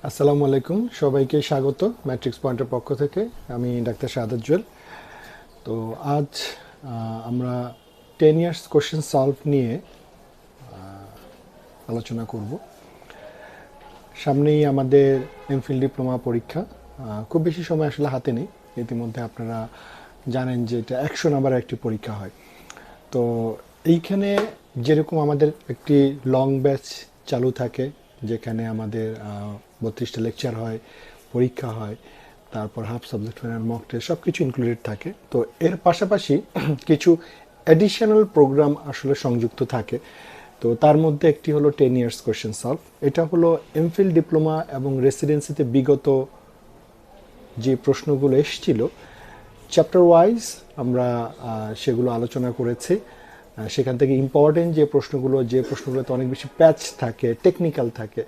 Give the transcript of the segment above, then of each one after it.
আসসালামু আলাইকুম, সবাইকে স্বাগত ম্যাট্রিক্স পয়েন্টের পক্ষ থেকে। আমি ডাক্তার শাহাদাত জুয়েল। তো আজ আমরা 10 ইয়ার্স কোশ্চেন সলভ নিয়ে আলোচনা করব। সামনেই আমাদের এমফিল ডিপ্লোমা পরীক্ষা, খুব বেশি সময় আসলে হাতে নেই। ইতিমধ্যে আপনারা জানেন যে এটা 100 নাম্বারের একটি পরীক্ষা হয়। তো এইখানে যেরকম আমাদের একটি লং ব্যাচ চালু থাকে, যেখানে আমাদের 32টা লেকচার হয়, পরীক্ষা হয়, তারপর half subject final, mock test সব কিছু ইনক্লুডেড থাকে। তো এর পাশাপাশি কিছু অ্যাডিশনাল প্রোগ্রাম আসলে সংযুক্ত থাকে। তো তার মধ্যে একটি হলো 10 ইয়ার্স কোয়েশ্চেন সলভ। এটা হলো এমফিল ডিপ্লোমা এবং রেসিডেন্সিতে বিগত যে প্রশ্নগুলো এসেছিল চ্যাপ্টার ওয়াইজ আমরা সেগুলো আলোচনা করেছি। সেখান থেকে ইম্পর্টেন্ট যে প্রশ্নগুলোতে অনেক বেশি প্যাচ থাকে, টেকনিক্যাল থাকে,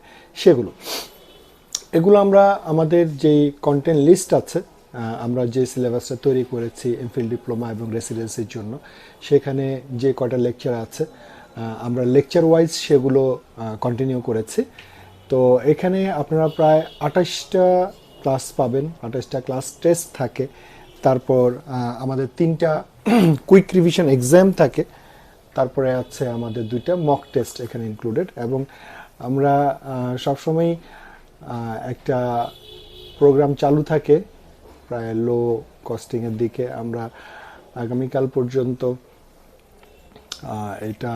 এগুলো আমরা আমাদের যেই কন্টেন্ট লিস্ট আছে, আমরা যে সিলেবাসটা তৈরি করেছি এমফিল ডিপ্লোমা এবং রেসিডেন্সির জন্য, সেখানে যে কয়টা লেকচার আছে আমরা লেকচার ওয়াইজ সেগুলো কন্টিনিউ করেছি। তো এখানে আপনারা প্রায় 28টা ক্লাস পাবেন, 28টা ক্লাস টেস্ট থাকে, তারপর আমাদের 3টা কুইক রিভিশন এক্সাম থাকে, তারপরে আছে আমাদের 2টা মক টেস্ট এখানে ইনক্লুডেড। এবং আমরা সবসময় একটা প্রোগ্রাম চালু থাকে প্রায় লো কস্টিংয়ের দিকে। আমরা আগামীকাল পর্যন্ত এটা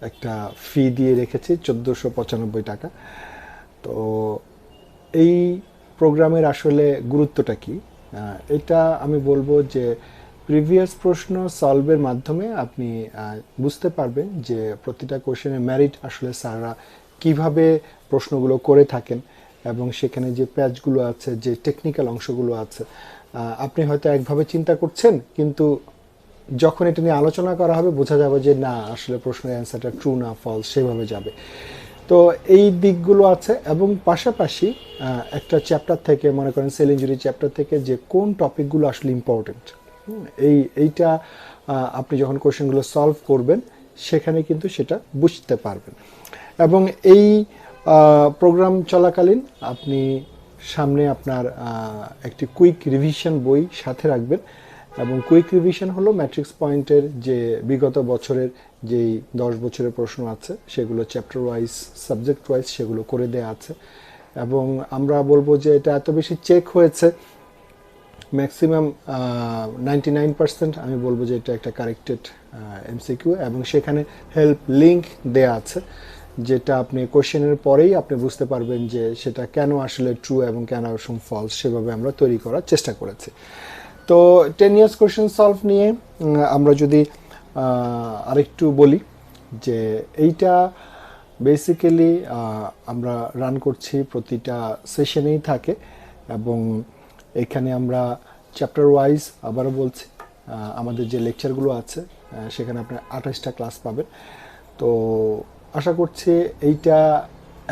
একটা ফি দিয়ে রেখেছি 1495 টাকা। তো এই প্রোগ্রামের আসলে গুরুত্বটা কি, এটা আমি বলবো যে প্রিভিয়াস প্রশ্ন সলভের মাধ্যমে আপনি বুঝতে পারবেন যে প্রতিটা কোশ্চেনের মেরিট আসলে স্যাররা কিভাবে প্রশ্নগুলো করে থাকেন, এবং সেখানে যে প্যাচগুলো আছে, যে টেকনিক্যাল অংশগুলো আছে, আপনি হয়তো একভাবে চিন্তা করছেন, কিন্তু যখন এটা নিয়ে আলোচনা করা হবে বোঝা যাবে যে না, আসলে প্রশ্নের অ্যান্সারটা ট্রু না ফলস সেভাবে যাবে। তো এই দিকগুলো আছে। এবং পাশাপাশি একটা চ্যাপ্টার থেকে, মনে করেন সেল ইনজুরি চ্যাপ্টার থেকে, যে কোন টপিকগুলো আসলে ইম্পর্টেন্ট, এইটা আপনি যখন কোশ্চেনগুলো সলভ করবেন সেখানে কিন্তু সেটা বুঝতে পারবেন। এবং এই প্রোগ্রাম চলাকালীন আপনি সামনে আপনার একটি কুইক রিভিশন বই সাথে রাখবেন। এবং কুইক রিভিশন হলো ম্যাট্রিক্স পয়েন্টের যে বিগত বছরের যেই 10 বছরের প্রশ্ন আছে সেগুলো চ্যাপ্টার ওয়াইজ, সাবজেক্ট ওয়াইজ সেগুলো করে দেয়া আছে। এবং আমরা বলবো যে এটা এত বেশি চেক হয়েছে, ম্যাক্সিমাম 99% আমি বলবো যে এটা একটা কারেক্টেড এমসিকিউ। এবং সেখানে হেল্প লিঙ্ক দেয়া আছে, যেটা আপনি কোশ্চেনের পরেই আপনি বুঝতে পারবেন যে সেটা কেন আসলে ট্রু এবং কেন ফলস, সেভাবে আমরা তৈরি করার চেষ্টা করেছি। তো 10 ইয়ার্স কোশ্চেন সলভ নিয়ে আমরা যদি আরেকটু বলি, যে এইটা বেসিক্যালি আমরা রান করছি, প্রতিটা সেশনেই থাকে। এবং এখানে আমরা চ্যাপ্টার ওয়াইজ আবারও বলছি, আমাদের যে লেকচারগুলো আছে সেখানে আপনি 28টা ক্লাস পাবেন। তো আশা করছি এইটা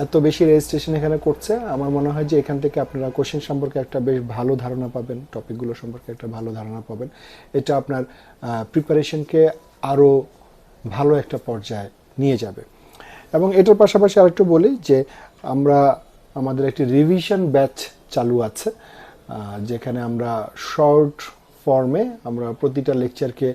এত বেশি রেজিস্ট্রেশন এখানে করছে, আমার মনে হয় যে এখান থেকে আপনারা কোশ্চেন সম্পর্কে একটা বেশ ভালো ধারণা পাবেন, টপিকগুলো সম্পর্কে একটা ভালো ধারণা পাবেন। এটা আপনার প্রিপারেশনকে আরও ভালো একটা পর্যায়ে নিয়ে যাবে। এবং এটার পাশাপাশি আরেকটু বলি যে আমাদের একটি রিভিশন ব্যাচ চালু আছে, যেখানে আমরা শর্ট ফর্মে আমরা প্রতিটা লেকচারকে,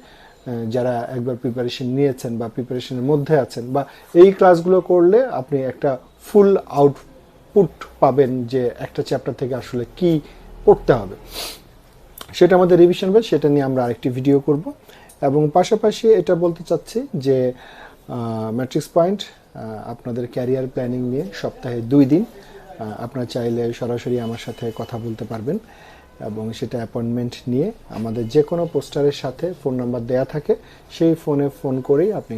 যারা একবার প্রিপারেশন নিয়েছেন বা প্রিপারেশনের মধ্যে আছেন, বা এই ক্লাসগুলো করলে আপনি একটা ফুল আউটপুট পাবেন যে একটা চ্যাপ্টার থেকে আসলে কি পড়তে হবে, সেটা আমাদের রিভিশন ব্যাচ, সেটা নিয়ে আমরা আরেকটি ভিডিও করব। এবং পাশাপাশি এটা বলতে চাচ্ছি যে ম্যাট্রিক্স পয়েন্ট আপনাদের ক্যারিয়ার প্ল্যানিং নিয়ে সপ্তাহে 2 দিন আপনারা চাইলে সরাসরি আমার সাথে কথা বলতে পারবেন। এবং সেটা অ্যাপয়েন্টমেন্ট নিয়ে আমাদের যে কোনো পোস্টারের সাথে ফোন নাম্বার দেয়া থাকে, সেই ফোনে ফোন করেই আপনি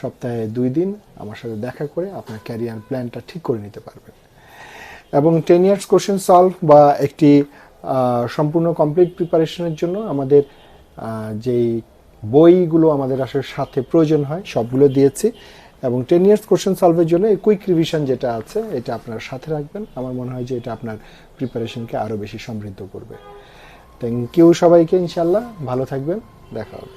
সপ্তাহে 2 দিন আমার সাথে দেখা করে আপনার ক্যারিয়ার প্ল্যানটা ঠিক করে নিতে পারবেন। এবং 10 ইয়ার্স কোশ্চেন সলভ বা একটি সম্পূর্ণ কমপ্লিট প্রিপারেশনের জন্য আমাদের যেই বইগুলো আমাদের আসলে সাথে প্রয়োজন হয় সবগুলো দিয়েছি। এবং 10 ইয়ার্স কোশ্চেন সলভের জন্য এই কুইক রিভিশন যেটা আছে এটা আপনার সাথে রাখবেন। আমার মনে হয় যে এটা আপনার প্রিপারেশনকে আরও বেশি সমৃদ্ধ করবে। থ্যাংক ইউ সবাইকে, ইনশাল্লাহ ভালো থাকবেন, দেখা হবে।